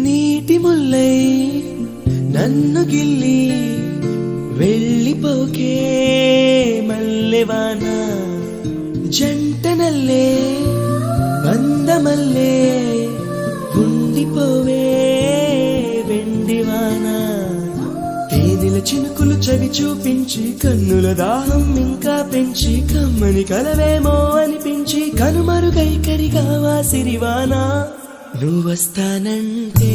నీటి ముల్లై నన్ను గిల్లి వెళ్ళిపోకే మల్లెవాన జంటనల్లే బందమల్లే ఉండిపోవే వెండివాన తేనెల చినుకులు చవి చూపించి కన్నుల దాహం ఇంకా పెంచి కమ్మని కలవేమో అనిపించి కనుమరుగై కరిగావా సిరివానా నువ్వొస్తానంటే